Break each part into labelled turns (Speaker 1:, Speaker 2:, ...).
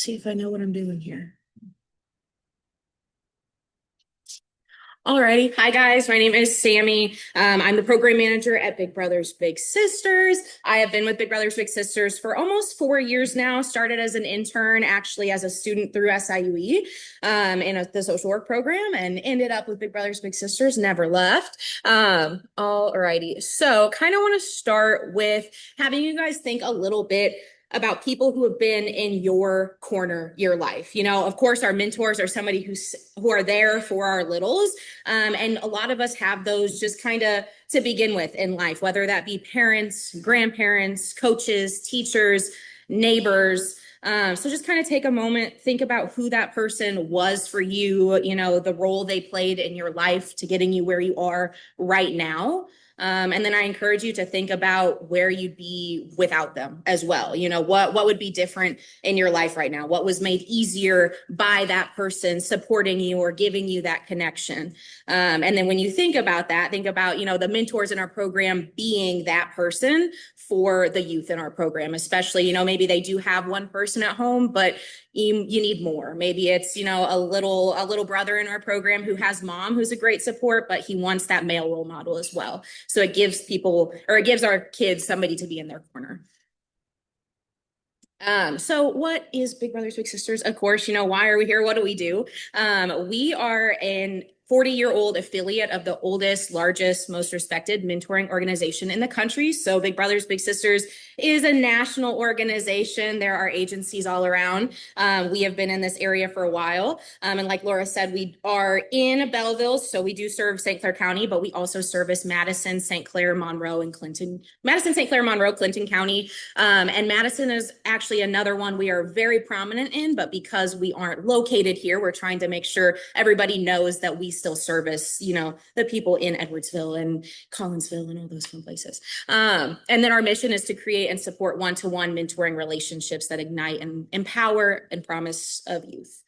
Speaker 1: see if I know what I'm doing here. Alrighty. Hi, guys. My name is Sammy. I'm the program manager at Big Brothers Big Sisters. I have been with Big Brothers Big Sisters for almost 4 years now. Started as an intern, actually as a student through SIUE in the social work program, and ended up with Big Brothers Big Sisters. Never left. Alrighty. So, kind of want to start with having you guys think a little bit about people who have been in your corner your life. You know, of course, our mentors are somebody who are there for our littles. And a lot of us have those just kind of to begin with in life, whether that be parents, grandparents, coaches, teachers, neighbors. So just kind of take a moment, think about who that person was for you, you know, the role they played in your life to getting you where you are right now. And then I encourage you to think about where you'd be without them as well. You know, what would be different in your life right now? What was made easier by that person supporting you or giving you that connection? And then when you think about that, think about, you know, the mentors in our program being that person for the youth in our program, especially, you know, maybe they do have one person at home, but you need more. Maybe it's, you know, a little brother in our program who has mom who's a great support, but he wants that male role model as well. So it gives our kids somebody to be in their corner. So what is Big Brothers Big Sisters? Of course, you know, why are we here? What do we do? We are an 40-year-old affiliate of the oldest, largest, most respected mentoring organization in the country. So Big Brothers Big Sisters is a national organization. There are agencies all around. We have been in this area for a while. And like Laura said, we are in Belleville. So we do serve St. Clair County, but we also service Madison, St. Clair, Monroe, and Clinton. Madison, St. Clair, Monroe, Clinton County. And Madison is actually another one we are very prominent in, but because we aren't located here, we're trying to make sure everybody knows that we still service, you know, the people in Edwardsville and Collinsville and all those fun places. And then our mission is to create and support one-to-one mentoring relationships that ignite and empower and promise of youth.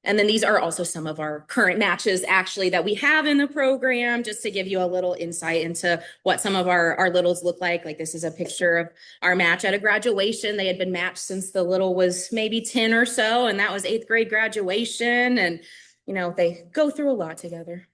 Speaker 1: And then these are also some of our current matches actually that we have in the program, just to give you a little insight into what some of our littles look like. Like this is a picture of our match at a graduation. They had been matched since the little was maybe 10 or so, and that was 8th grade graduation. And you know, they go through a lot together.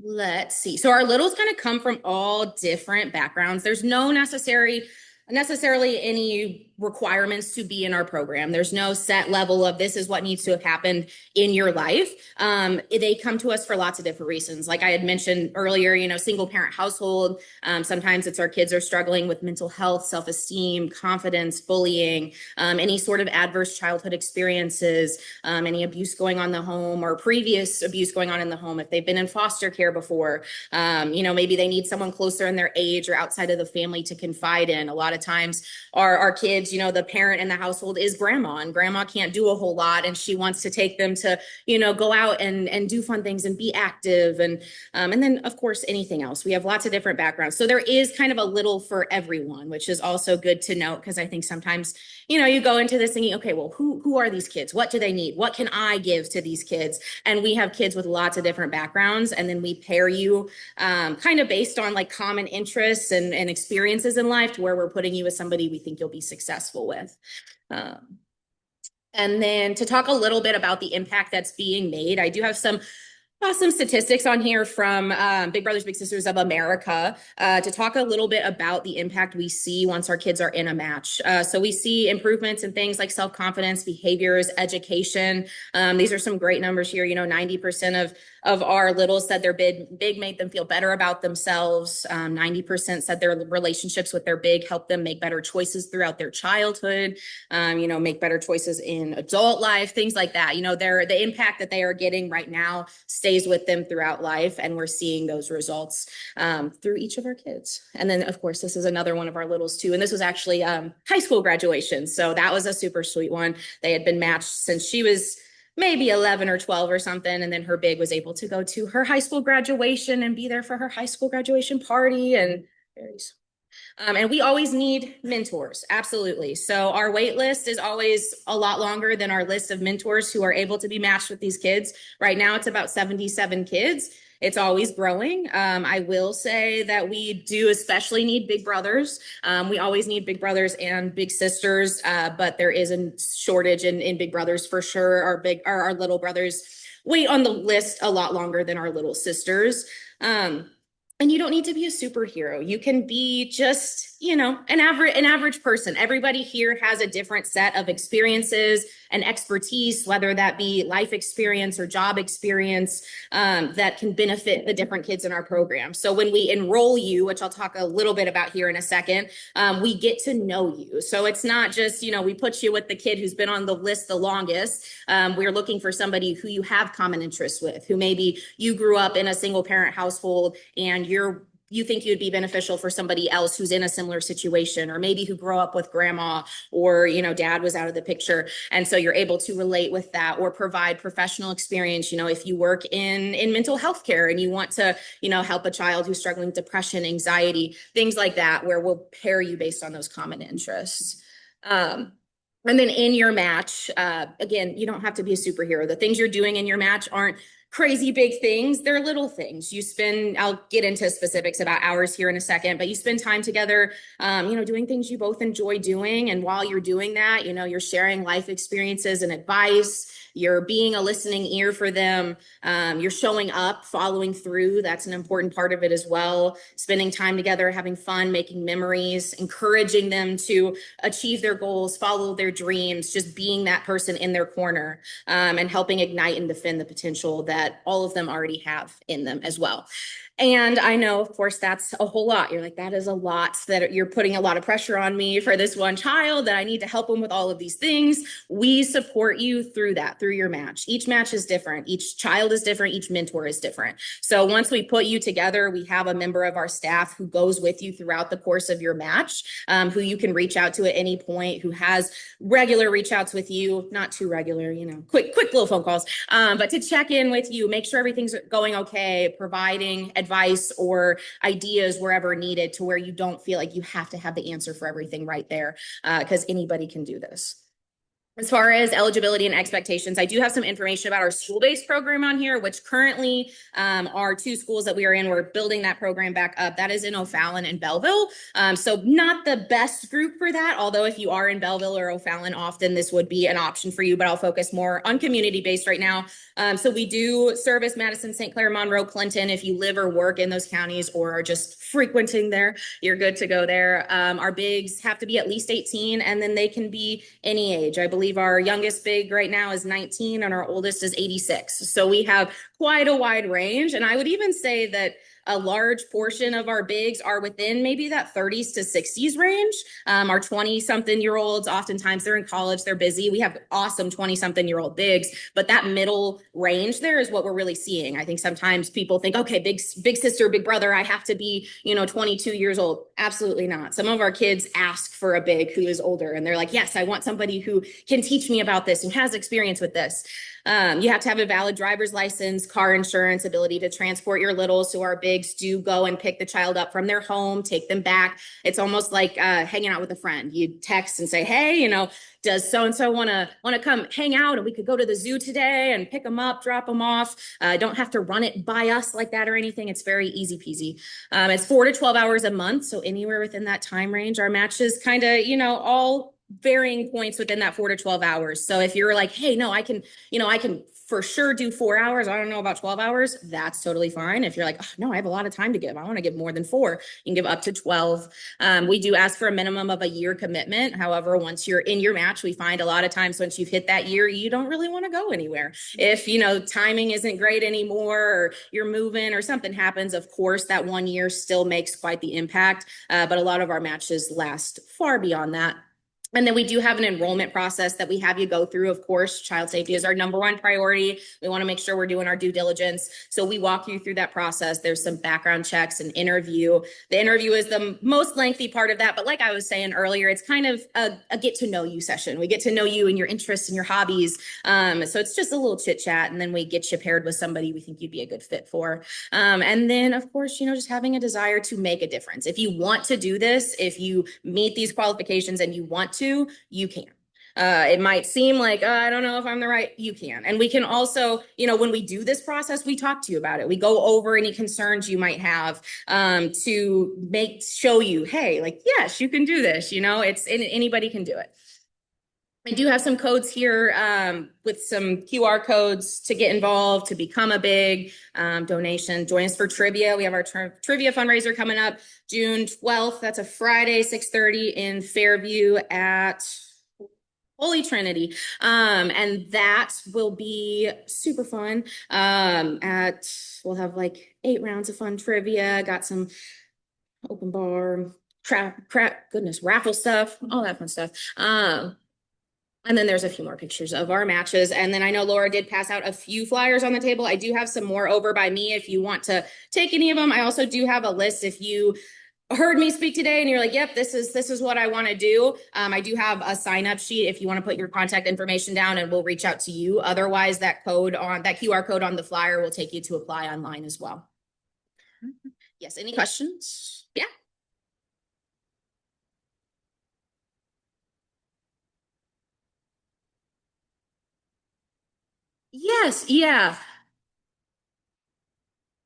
Speaker 1: Let's see. So our littles kind of come from all different backgrounds. There's no necessarily any requirements to be in our program. There's no set level of this is what needs to have happened in your life. They come to us for lots of different reasons. Like I had mentioned earlier, you know, single parent household. Sometimes it's our kids are struggling with mental health, self-esteem, confidence, bullying, any sort of adverse childhood experiences, any abuse going on in the home or previous abuse going on in the home. If they've been in foster care before, you know, maybe they need someone closer in their age or outside of the family to confide in. A lot of times our kids, you know, the parent in the household is grandma, and grandma can't do a whole lot, and she wants to take them to, you know, go out and do fun things and be active, and then of course anything else. We have lots of different backgrounds, so there is kind of a little for everyone, which is also good to note, because I think sometimes, you know, you go into this thinking, okay, well, who are these kids? What do they need? What can I give to these kids? And we have kids with lots of different backgrounds, and then we pair you kind of based on like common interests and experiences in life, to where we're putting you with somebody we think you'll be successful with. And then to talk a little bit about the impact that's being made, I do have some awesome statistics on here from Big Brothers Big Sisters of America to talk a little bit about the impact we see once our kids are in a match. So we see improvements in things like self-confidence, behaviors, education. These are some great numbers here. You know, 90% of our littles said their big made them feel better about themselves. 90% said their relationships with their big helped them make better choices throughout their childhood, you know, make better choices in adult life, things like that. You know, the impact that they are getting right now stays with them throughout life, and we're seeing those results through each of our kids. And then, of course, this is another one of our littles too, and this was actually high school graduation, so that was a super sweet one. They had been matched since she was maybe 11 or 12 or something, and then her big was able to go to her high school graduation and be there for her high school graduation party, and very sweet. And we always need mentors, absolutely. So our wait list is always a lot longer than our list of mentors who are able to be matched with these kids. Right now, it's about 77 kids. It's always growing. I will say that we do especially need big brothers. We always need big brothers and big sisters, but there is a shortage in big brothers for sure. Our little brothers wait on the list a lot longer than our little sisters. And you don't need to be a superhero. You can be just, an average person. Everybody here has a different set of experiences and expertise, whether that be life experience or job experience, that can benefit the different kids in our program. So when we enroll you, which I'll talk a little bit about here in a second, we get to know you. So it's not just, we put you with the kid who's been on the list the longest. We're looking for somebody who you have common interests with, who maybe you grew up in a single parent household and you think you'd be beneficial for somebody else who's in a similar situation, or maybe who grew up with grandma, or, dad was out of the picture. And so you're able to relate with that or provide professional experience. If you work in mental health care and you want to, help a child who's struggling with depression, anxiety, things like that, where we'll pair you based on those common interests. And then in your match, again, you don't have to be a superhero. The things you're doing in your match aren't crazy big things. They're little things. I'll get into specifics about hours here in a second, but you spend time together, doing things you both enjoy doing. And while you're doing that, you're sharing life experiences and advice. You're being a listening ear for them. You're showing up, following through. That's an important part of it as well. Spending time together, having fun, making memories, encouraging them to achieve their goals, follow their dreams, just being that person in their corner, and helping ignite and defend the potential that all of them already have in them as well. And I know, of course, that's a whole lot. You're like, that is a lot, that you're putting a lot of pressure on me for this one child, that I need to help them with all of these things. We support you through that, through your match. Each match is different. Each child is different. Each mentor is different. So once we put you together, we have a member of our staff who goes with you throughout the course of your match, who you can reach out to at any point, who has regular reach outs with you, not too regular, quick little phone calls, but to check in with you, make sure everything's going okay, providing advice or ideas wherever needed, to where you don't feel like you have to have the answer for everything right there, because anybody can do this. As far as eligibility and expectations, I do have some information about our school-based program on here, which currently are two schools that we are in. We're building that program back up. That is in O'Fallon and Belleville. So not the best group for that, although if you are in Belleville or O'Fallon often, this would be an option for you, but I'll focus more on community-based right now. So we do service Madison, St. Clair, Monroe, Clinton. If you live or work in those counties or are just frequenting there, you're good to go there. Our bigs have to be at least 18, and then they can be any age. I believe our youngest big right now is 19 and our oldest is 86. So we have quite a wide range. And I would even say that a large portion of our bigs are within maybe that 30s to 60s range. Our 20-something-year-olds, oftentimes they're in college, they're busy. We have awesome 20-something-year-old bigs, but that middle range there is what we're really seeing. I think sometimes people think, okay, big sister, big brother, I have to be, 22 years old. Absolutely not. Some of our kids ask for a big who is older, and they're like, yes, I want somebody who can teach me about this and has experience with this. You have to have a valid driver's license, car insurance, ability to transport your littles. So our bigs do go and pick the child up from their home, take them back. It's almost like hanging out with a friend. You text and say, hey, does so-and-so want to come hang out, and we could go to the zoo today and pick them up, drop them off. Don't have to run it by us like that or anything. It's very easy peasy. It's 4 to 12 hours a month. So anywhere within that time range, our matches kind of, all varying points within that 4 to 12 hours. So if you're like, hey, no, I can for sure do 4 hours. I don't know about 12 hours. That's totally fine. If you're like, oh, no, I have a lot of time to give. I want to give more than 4. You can give up to 12. We do ask for a minimum of a year commitment. However, once you're in your match, we find a lot of times once you've hit that year, you don't really want to go anywhere. If, timing isn't great anymore, or you're moving or something happens, of course, that 1 year still makes quite the impact. But a lot of our matches last far beyond that. And then we do have an enrollment process that we have you go through. Of course, child safety is our number one priority. We want to make sure we're doing our due diligence. So we walk you through that process. There's some background checks and interview. The interview is the most lengthy part of that. But like I was saying earlier, it's kind of a get to know you session. We get to know you and your interests and your hobbies. So it's just a little chit chat. And then we get you paired with somebody we think you'd be a good fit for. And then, of course, just having a desire to make a difference. If you want to do this, if you meet these qualifications and you want to, you can. It might seem like, I don't know if I'm the right, you can. And we can also, when we do this process, we talk to you about it. We go over any concerns you might have to show you, hey, like, yes, you can do this. Anybody can do it. I do have some codes here with some QR codes to get involved, to become a big donation. Join us for trivia. We have our trivia fundraiser coming up June 12th. That's a Friday, 6:30 in Fairview at Holy Trinity. And that will be super fun. We'll have like 8 rounds of fun trivia, got some open bar, raffle stuff, all that fun stuff. And then there's a few more pictures of our matches. And then I know Laura did pass out a few flyers on the table. I do have some more over by me if you want to take any of them. I also do have a list if you heard me speak today and you're like, yep, this is what I want to do. I do have a sign up sheet if you want to put your contact information down, and we'll reach out to you. Otherwise, that QR code on the flyer will take you to apply online as well. Yes, any questions? Yeah. Yes, yeah.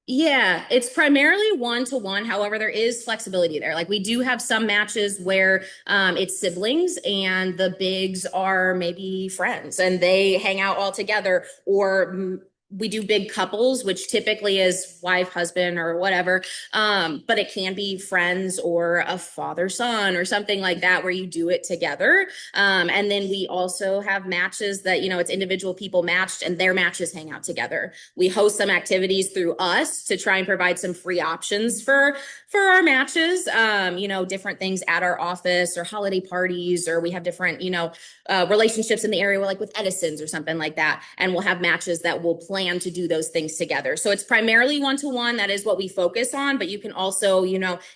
Speaker 1: Yeah, it's primarily one-to-one. However, there is flexibility there. Like we do have some matches where it's siblings and the bigs are maybe friends and they hang out all together, or we do big couples, which typically is wife, husband, or whatever. But it can be friends or a father, son, or something like that where you do it together. And then we also have matches that, it's individual people matched and their matches hang out together. We host some activities through us to try and provide some free options for our matches. Different things at our office or holiday parties, or we have different, relationships in the area, like with Edison's or something like that. And we'll have matches that will plan to do those things together. So it's primarily one-to-one. That is what we focus on, but you can also,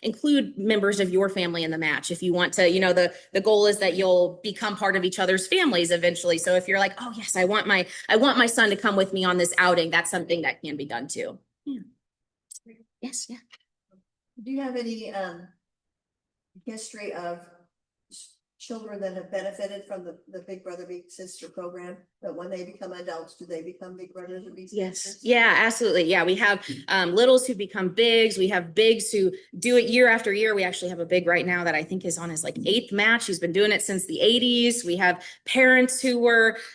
Speaker 1: include members of your family in the match if you want to. The goal is that you'll become part of each other's families eventually. So if you're like, oh yes, I want my son to come with me on this outing, that's something that can be done too. Yeah. Yes, yeah.
Speaker 2: Do you have any history of children that have benefited from the Big Brother Big Sister program, that when they become adults, do they become Big Brothers or Big Sisters?
Speaker 1: Yes. Yeah, absolutely. Yeah. We have littles who become bigs. We have bigs who do it year after year. We actually have a big right now that I think is on his like 8th match. He's been doing it since the 80s. We have parents who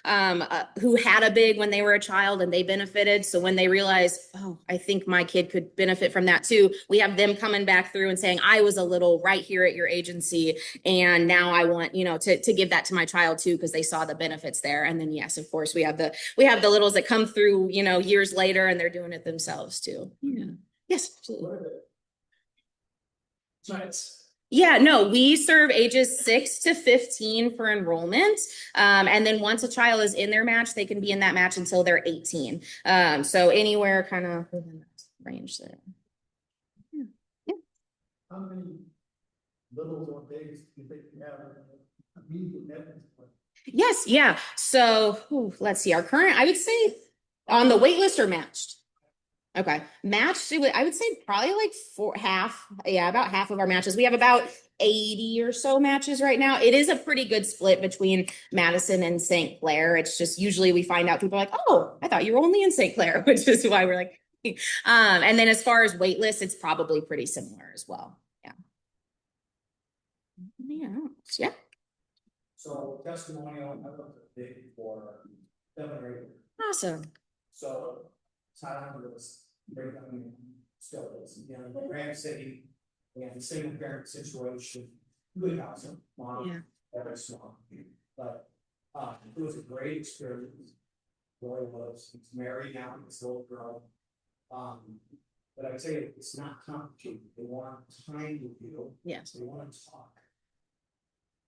Speaker 1: had a big when they were a child and they benefited. So when they realize, oh, I think my kid could benefit from that too, we have them coming back through and saying, I was a little right here at your agency, and now I want, to give that to my child too, because they saw the benefits there. And then yes, of course, we have the littles that come through, years later, and they're doing it themselves too. Yeah. Yes, absolutely. Yeah, no, we serve ages 6 to 15 for enrollment. And then once a child is in their match, they can be in that match until they're 18. So anywhere kind of within that range there. Yeah. Yeah.
Speaker 3: How many littles or bigs do you think you have?
Speaker 1: Yes, yeah. So let's see. I would say on the wait list or matched. Okay, matched. I would say probably like about half of our matches. We have about 80 or so matches right now. It is a pretty good split between Madison and St. Clair. It's just usually we find out people are like, oh, I thought you were only in St. Clair, which is why we're like, and then as far as wait lists, it's probably pretty similar as well. Yeah. Yeah.
Speaker 3: So testimonial, I looked at big for 7 or 8.
Speaker 1: Awesome.
Speaker 3: So time was great. I mean, still is. Grand City and single parent situation, good housing, mom, very small. But it was a great experience. Boy was, he's married now, he's still a girl. But I would say it's not complicated. They want time with you.
Speaker 1: Yes.
Speaker 3: They want to talk.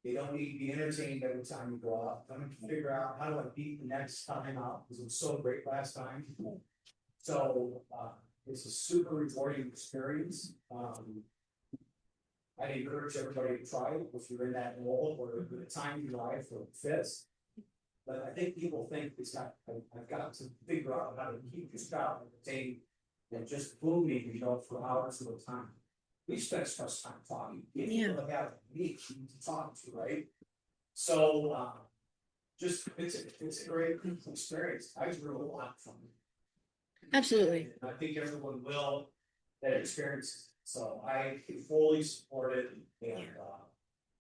Speaker 3: They don't need to be entertained every time you go out. They can figure out, how do I beat the next time out, because it was so great last time. So it's a super rewarding experience. I encourage everybody to try it if you're in that role or the time in your life or it fits. But I think people think I've got to figure out how to keep this child entertained and just booming, for hours at a time. We spend so much time talking. People that have me to talk to, right? So just, it's a great experience. I grew a lot from it.
Speaker 1: Absolutely.
Speaker 3: And I think everyone will that experience. So I fully support it and,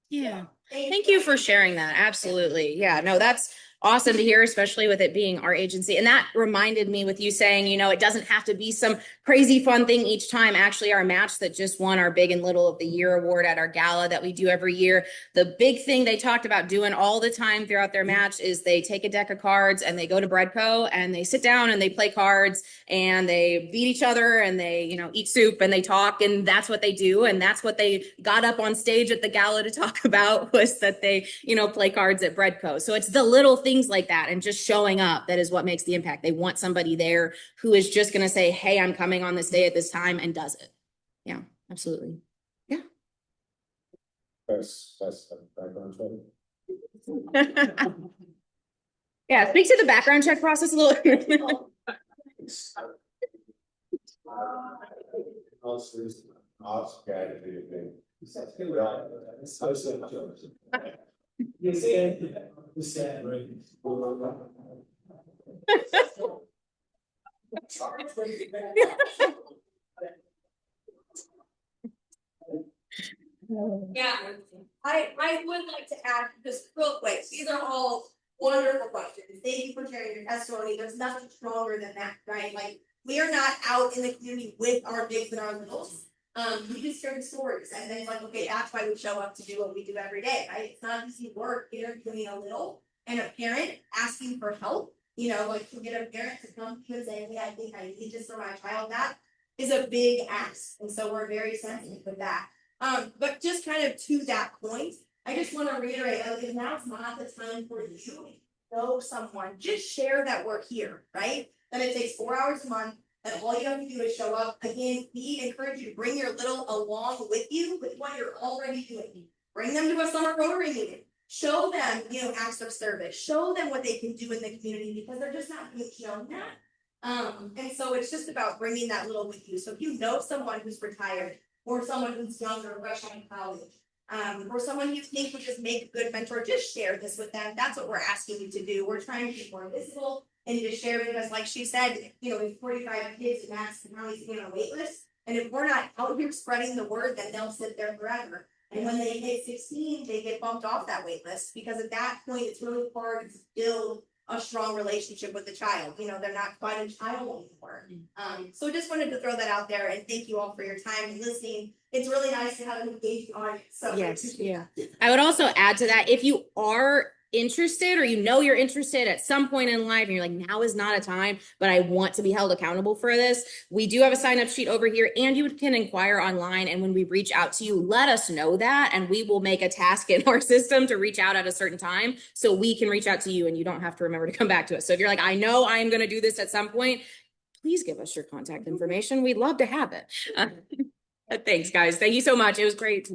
Speaker 1: Yeah. Thank you for sharing that. Absolutely. Yeah, no, that's awesome to hear, especially with it being our agency. And that reminded me with you saying, you know, it doesn't have to be some crazy fun thing each time. Actually, our match that just won our Big and Little of the Year award at our gala that we do every year, the big thing they talked about doing all the time throughout their match is they take a deck of cards and they go to Breadco and they sit down and they play cards and they beat each other and they, you know, eat soup and they talk, and that's what they do. And that's what they got up on stage at the gala to talk about, was that they, you know, play cards at Breadco. So it's the little things like that and just showing up that is what makes the impact. They want somebody there who is just going to say, hey, I'm coming on this day at this time, and does it. Yeah, absolutely. Yeah.
Speaker 4: That's the background check.
Speaker 1: Yeah, speak to the background check process a little.
Speaker 5: Yeah, I would like to add just real quick, these are all wonderful questions. Thank you for sharing your testimony. There's nothing stronger than that, right? Like, we are not out in the community with our bigs and our littles. We just share the stories, and then it's like, okay, that's why we show up to do what we do every day, right? It's not easy work interviewing a little and a parent asking for help. You know, like, to get a parent to come to you and say, hey, I think I need this for my child, that is a big ask. And so we're very sensitive with that. But just kind of to that point, I just want to reiterate, like, now's not the time for you to know someone. Just share that we're here, right? That it takes 4 hours a month, that all you have to do is show up. Again, we encourage you to bring your little along with you with what you're already doing. Bring them to a summer Rotary meeting. Show them, you know, acts of service. Show them what they can do in the community, because they're just not being shown that. And so it's just about bringing that little with you. So if you know someone who's retired, or someone who's younger, fresh out of college, or someone you think would just make a good mentor, just share this with them. That's what we're asking you to do. We're trying to be more visible and to share, because like she said, you know, there's 45 kids and that's how he's on a wait list. And if we're not out here spreading the word, then they'll sit there forever. And when they hit 16, they get bumped off that wait list, because at that point, it's really hard to build a strong relationship with the child. You know, they're not quite a child anymore. So just wanted to throw that out there, and thank you all for your time and listening. It's really nice to have an engaged audience. So
Speaker 1: Yes, yeah. I would also add to that, if you are interested, or you know you're interested at some point in life and you're like, now is not a time, but I want to be held accountable for this, we do have a sign up sheet over here, and you can inquire online. And when we reach out to you, let us know that, and we will make a task in our system to reach out at a certain time, so we can reach out to you and you don't have to remember to come back to us. So if you're like, I know I'm going to do this at some point, please give us your contact information. We'd love to have it. Thanks, guys. Thank you so much. It was great.